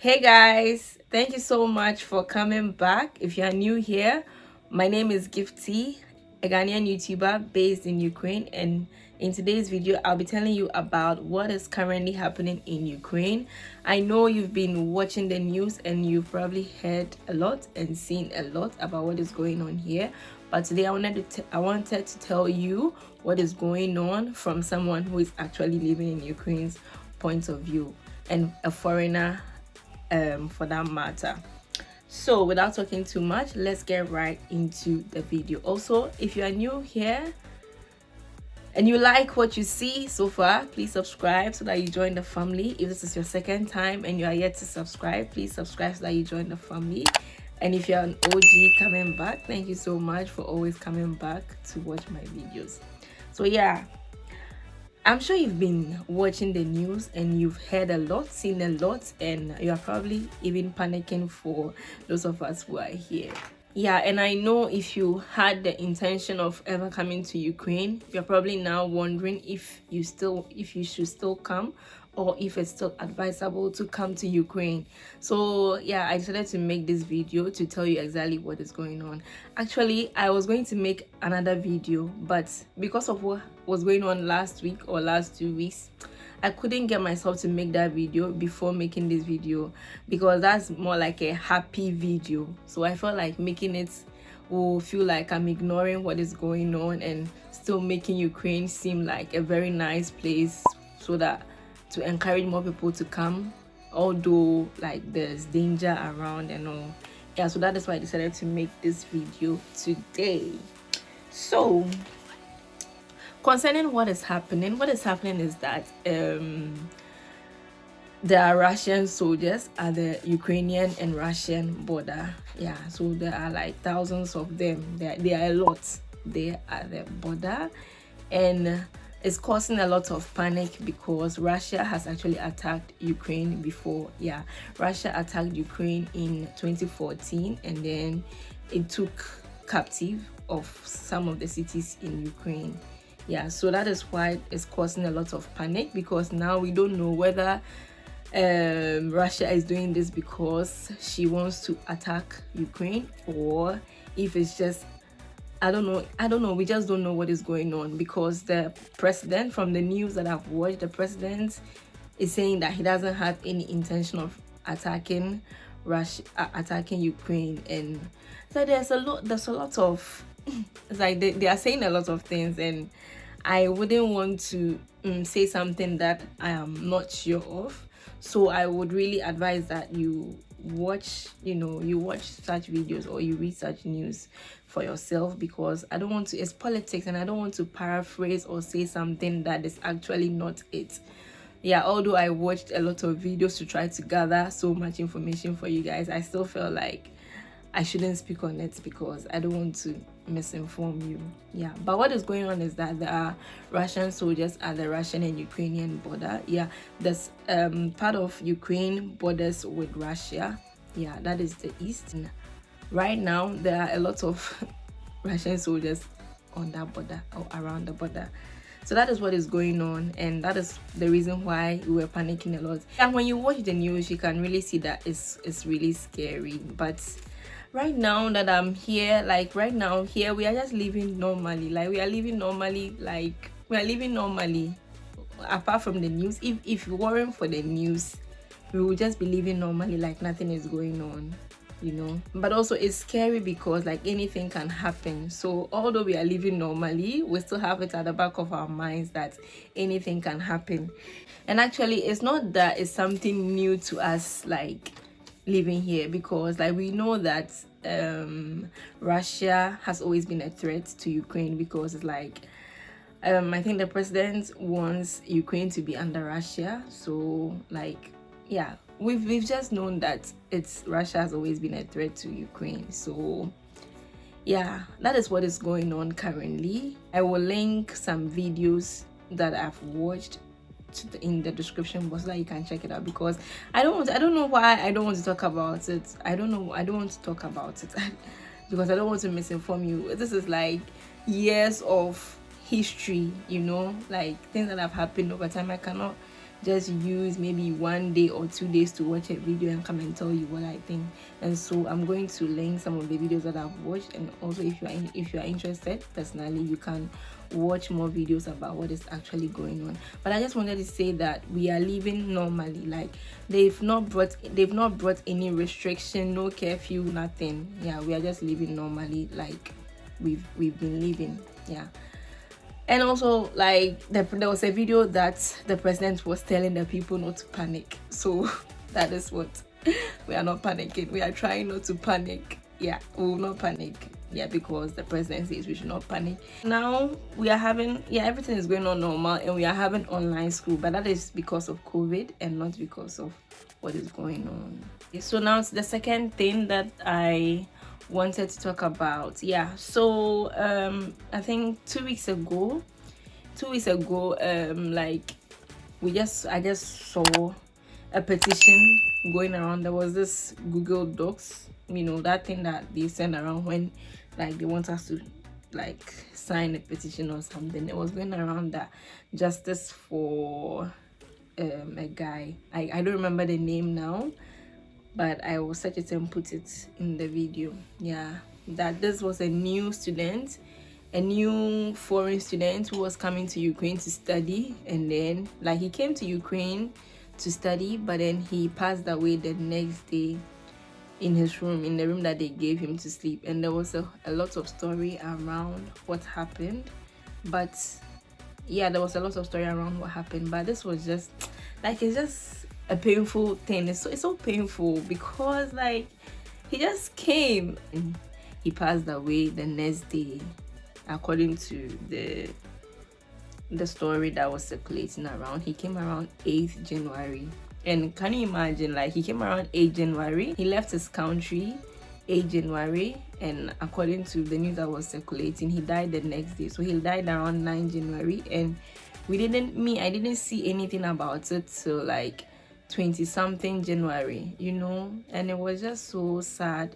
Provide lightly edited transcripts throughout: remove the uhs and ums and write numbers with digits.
Hey guys, thank you so much for coming back. If you are new here, my name is Gifty, a Ghanaian YouTuber based in Ukraine, and in today's video I'll be telling you about what is currently happening in Ukraine. I know you've been watching the news and you've probably heard a lot and seen a lot about what is going on here, but today I wanted to tell you what is going on from someone who is actually living in Ukraine's point of view and a foreigner for that matter. So without talking too much, let's get right into the video. Also, if you are new here and you like what you see so far, please subscribe so that you join the family. If this is your second time and you are yet to subscribe, please subscribe so that you join the family. And if you're an OG coming back, thank you so much for always coming back to watch my videos. So yeah, I'm sure you've been watching the news and you've heard a lot, seen a lot, and you're probably even panicking for those of us who are here. Yeah, and I know if you had the intention of ever coming to Ukraine, you're probably now wondering if you should still come, or if it's still advisable to come to Ukraine. So yeah, I decided to make this video to tell you exactly what is going on. Actually, I was going to make another video, but because of what was going on last week or last 2 weeks, I couldn't get myself to make that video before making this video, because that's more like a happy video. So I felt like making it will feel like I'm ignoring what is going on and still making Ukraine seem like a very nice place, so that to encourage more people to come, although like there's danger around and all. Yeah, so that is why I decided to make this video today. So concerning what is happening is that there are Russian soldiers at the Ukrainian and Russian border. Yeah, so there are like thousands of them. There are a lot there at the border, and it's causing a lot of panic because Russia has actually attacked Ukraine before. Yeah, Russia attacked Ukraine in 2014, and then it took captive of some of the cities in Ukraine. Yeah, so that is why it's causing a lot of panic, because now we don't know whether Russia is doing this because she wants to attack Ukraine, or if it's just I don't know. We just don't know what is going on, because the president, from the news that I've watched, the president is saying that he doesn't have any intention of attacking attacking Ukraine, and so there's a lot of it's like they are saying a lot of things, and I wouldn't want to say something that I am not sure of. So I would really advise that you watch such videos or you read such news for yourself, because I don't want to, it's politics, and I don't want to paraphrase or say something that is actually not it. Yeah, although I watched a lot of videos to try to gather so much information for you guys, I still feel like I shouldn't speak on it because I don't want to misinform you. Yeah, but what is going on is that there are Russian soldiers at the Russian and Ukrainian border. Yeah, there's part of Ukraine borders with Russia. Yeah, that is the east. And right now there are a lot of Russian soldiers on that border or around the border. So that is what is going on, and that is the reason why we were panicking a lot. And when you watch the news, you can really see that it's really scary. But right now that I'm here, like right now here, we are just living normally. We are living normally. Apart from the news, if it weren't for the news, we would just be living normally, like nothing is going on, but also it's scary because like anything can happen. So although we are living normally, we still have it at the back of our minds that anything can happen. And actually, it's not that it's something new to us, like living here, because like we know that Russia has always been a threat to Ukraine, because it's like I think the president wants Ukraine to be under Russia. So like, yeah, we've just known that Russia has always been a threat to Ukraine. So yeah, that is what is going on currently. I will link some videos that I've watched in the description box so that you can check it out, because I don't know why I don't want to talk about it. I don't want to talk about it because I don't want to misinform you. This is like years of history, like things that have happened over time. I cannot just use maybe 1 day or 2 days to watch a video and come and tell you what I think. And so I'm going to link some of the videos that I've watched, and also if you are interested personally, you can watch more videos about what is actually going on. But I just wanted to say that we are living normally. Like, they've not brought any restriction, no curfew, nothing. Yeah, we are just living normally like we've been living. Yeah. And also, like, there was a video that the president was telling the people not to panic. So that is what we are not panicking. We are trying not to panic. Yeah, we will not panic. Yeah, because the president says we should not panic. Now we are having, everything is going on normal, and we are having online school, but that is because of COVID and not because of what is going on. Okay, so now it's the second thing that I wanted to talk about. So I think 2 weeks ago, like, I just saw a petition going around. There was this Google Docs, that thing that they send around when, like, they want us to, like, sign a petition or something. It was going around that justice for a guy. I don't remember the name now, but I will search it and put it in the video. That this was a new foreign student who was coming to Ukraine to study, and then, like, he came to Ukraine to study, but then he passed away the next day in his room, in the room that they gave him to sleep. And there was a lot of story around what happened, but there was a lot of story around what happened. But this was just, like, it's just a painful thing. It's so painful because, like, he just came and he passed away the next day, according to the story that was circulating around. He came around 8th January. And can you imagine, like, he came around 8th January. He left his country 8th January, and according to the news that was circulating, he died the next day. So he died around 9th January, and I didn't see anything about it till like 20-something January, and it was just so sad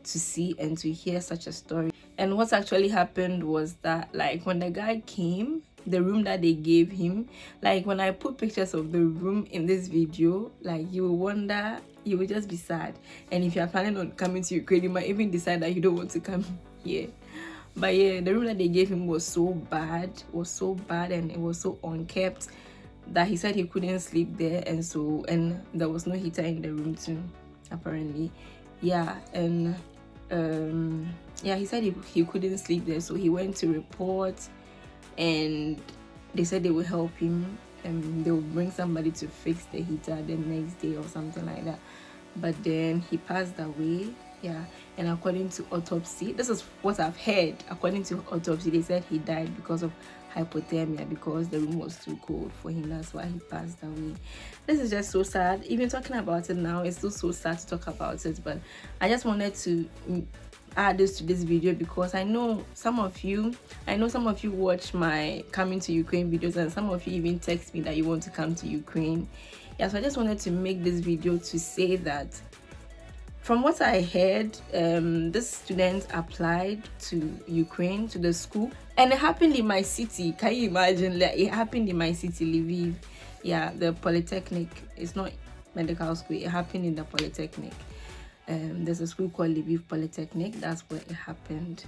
to see and to hear such a story. And what actually happened was that, like, when the guy came, the room that they gave him, like, when I put pictures of the room in this video, like, you will wonder, you will just be sad. And if you are planning on coming to Ukraine, you might even decide that you don't want to come here. But the room that they gave him was so bad, and it was so unkept that he said he couldn't sleep there, and there was no heater in the room too, apparently. And he said he couldn't sleep there, so he went to report, and they said they will help him, and they will bring somebody to fix the heater the next day or something like that. But then he passed away. And according to autopsy, this is what I've heard, according to autopsy, they said he died because of hypothermia, because the room was too cold for him. That's why he passed away. This is just so sad. Even talking about it now, it's still so sad to talk about it, but I just wanted to add this to this video because I know some of you watch my coming to Ukraine videos, and some of you even text me that you want to come to Ukraine. So I just wanted to make this video to say that from what I heard, this student applied to Ukraine, to the school, and it happened in my city. Can you imagine? Like, it happened in my city, Lviv. The Polytechnic. It's not medical school. It happened in the Polytechnic. There's a school called Lviv Polytechnic. That's where it happened.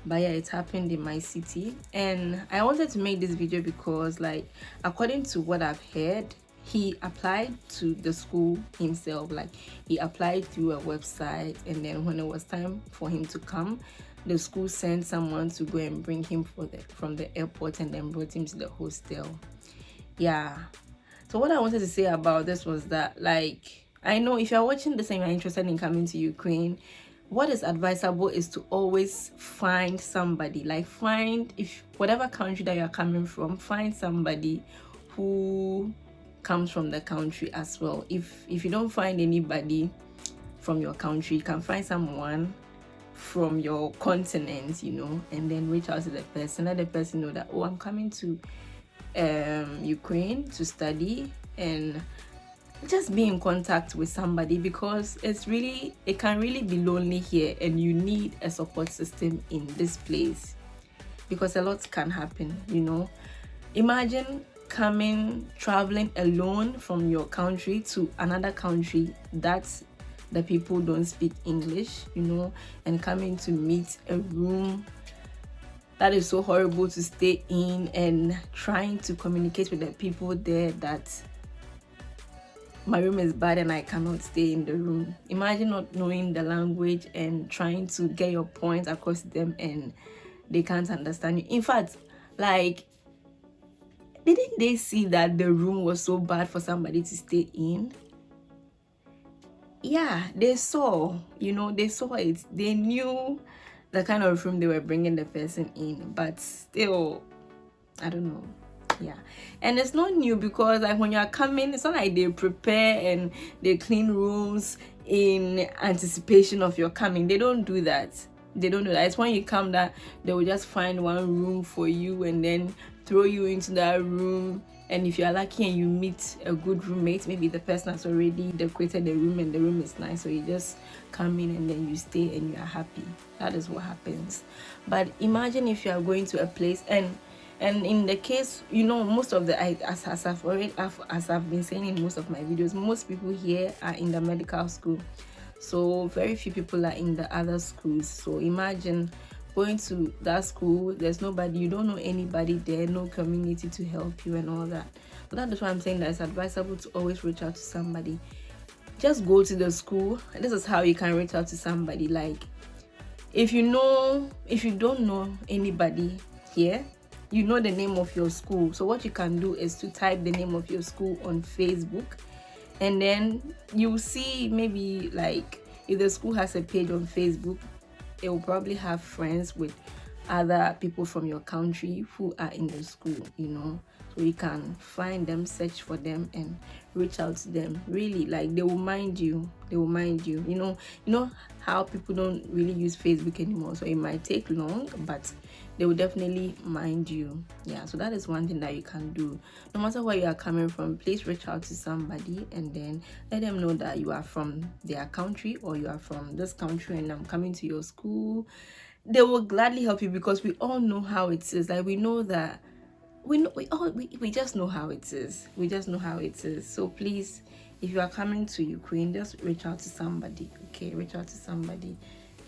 But it happened in my city. And I wanted to make this video because, like, according to what I've heard, he applied to the school himself. Like, he applied through a website, and then when it was time for him to come, the school sent someone to go and bring him from the airport, and then brought him to the hostel. So what I wanted to say about this was that, like, I know if you're watching this and you're interested in coming to Ukraine, what is advisable is to always find somebody. Like, if whatever country that you're coming from, find somebody who comes from the country as well. If you don't find anybody from your country, you can find someone from your continent, and then reach out to the person, let the person know that, I'm coming to Ukraine to study, and just be in contact with somebody, because it can really be lonely here, and you need a support system in this place, because a lot can happen. Imagine traveling alone from your country to another country that the people don't speak English, and coming to meet a room that is so horrible to stay in, and trying to communicate with the people there that my room is bad and I cannot stay in the room. Imagine not knowing the language and trying to get your point across to them and they can't understand you. In fact, like, didn't they see that the room was so bad for somebody to stay in? Yeah, they saw, they saw it. They knew the kind of room they were bringing the person in, but still, I don't know. Yeah, and it's not new, because like when you are coming, it's not like they prepare and they clean rooms in anticipation of your coming. They don't do that. It's when you come that they will just find one room for you and then throw you into that room. And if you are lucky and you meet a good roommate, maybe the person has already decorated the room and the room is nice, so you just come in and then you stay and you are happy. That is what happens. But imagine if you are going to a place and in the case, most of the, as I've been saying in most of my videos, most people here are in the medical school, so very few people are in the other schools. So imagine going to that school, there's nobody, you don't know anybody there, no community to help you and all that. So that is why I'm saying that it's advisable to always reach out to somebody. Just go to the school. This is how you can reach out to somebody. Like, if you don't know anybody here, you know the name of your school. So what you can do is to type the name of your school on Facebook, and then you see, maybe like if the school has a page on Facebook, it will probably have friends with other people from your country who are in the school, so you can find them, search for them and reach out to them. Really, like, they will mind you. You know how people don't really use Facebook anymore, so it might take long, but they will definitely mind you. Yeah, so that is one thing that you can do. No matter where you are coming from, please reach out to somebody and then let them know that you are from their country or you are from this country and I'm coming to your school. They will gladly help you, because we all know how it is. Like, we know that we just know how it is. So please, if you are coming to Ukraine, just reach out to somebody. Okay, reach out to somebody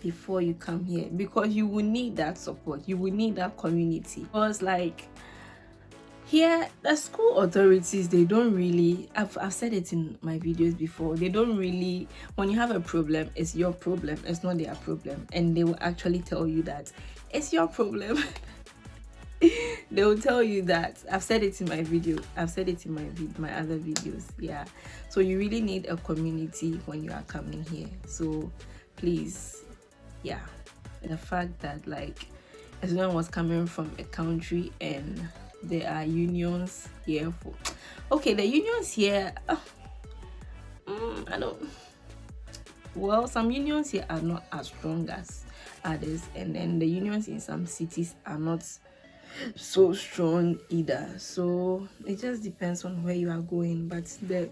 before you come here, because you will need that support. You will need that community. Because like here, the school authorities, they don't really, I've said it in my videos before, they don't really, when you have a problem, it's your problem, it's not their problem. And they will actually tell you that it's your problem. They will tell you that. I've said it in my video, I've said it in my other videos. Yeah, so you really need a community when you are coming here. So please, yeah, the fact that like everyone was coming from a country and there are unions here for, okay, the unions here, I don't, well, some unions here are not as strong as others, and then the unions in some cities are not so strong either. So it just depends on where you are going. But the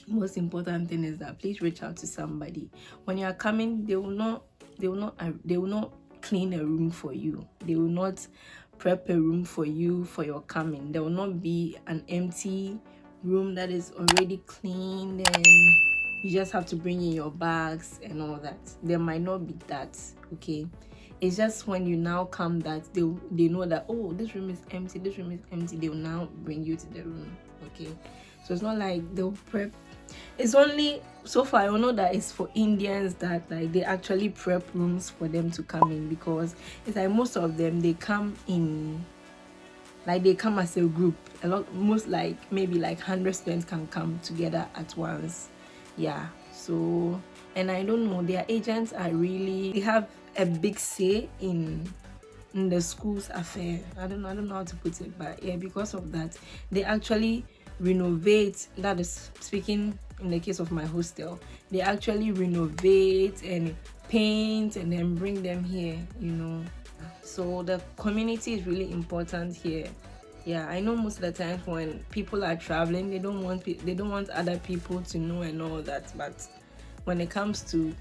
most important thing is that please reach out to somebody. When you are coming, they will not clean a room for you. They will not prep a room for you for your coming. There will not be an empty room that is already cleaned and you just have to bring in your bags and all that. There might not be that. Okay, it's just when you now come that they know that, oh, this room is empty, they will now bring you to the room. Okay, so it's not like they'll prep. It's only so far I know that it's for Indians that like they actually prep rooms for them to come in, because it's like most of them, they come in, like they come as a group. Most like maybe like 100 students can come together at once. Yeah, so, and I don't know, their agents are really, they have a big say in the school's affair. I don't know how to put it, but yeah, because of that, they actually renovate. That is speaking in the case of my hostel, they actually renovate and paint and then bring them here, so the community is really important here. Yeah, I know most of the times when people are traveling, they don't want other people to know and all that, but when it comes to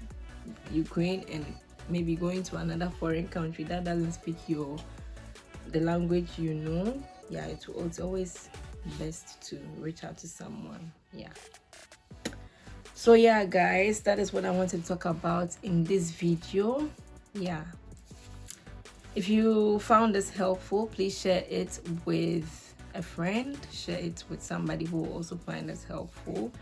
Ukraine and maybe going to another foreign country that doesn't speak the language, yeah, it's always best to reach out to someone. Yeah. So yeah, guys, that is what I wanted to talk about in this video. Yeah, if you found this helpful, please share it with a friend, share it with somebody who will also find this helpful.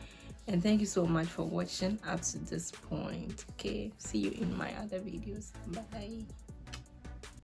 And thank you so much for watching up to this point. Okay, see you in my other videos. Bye.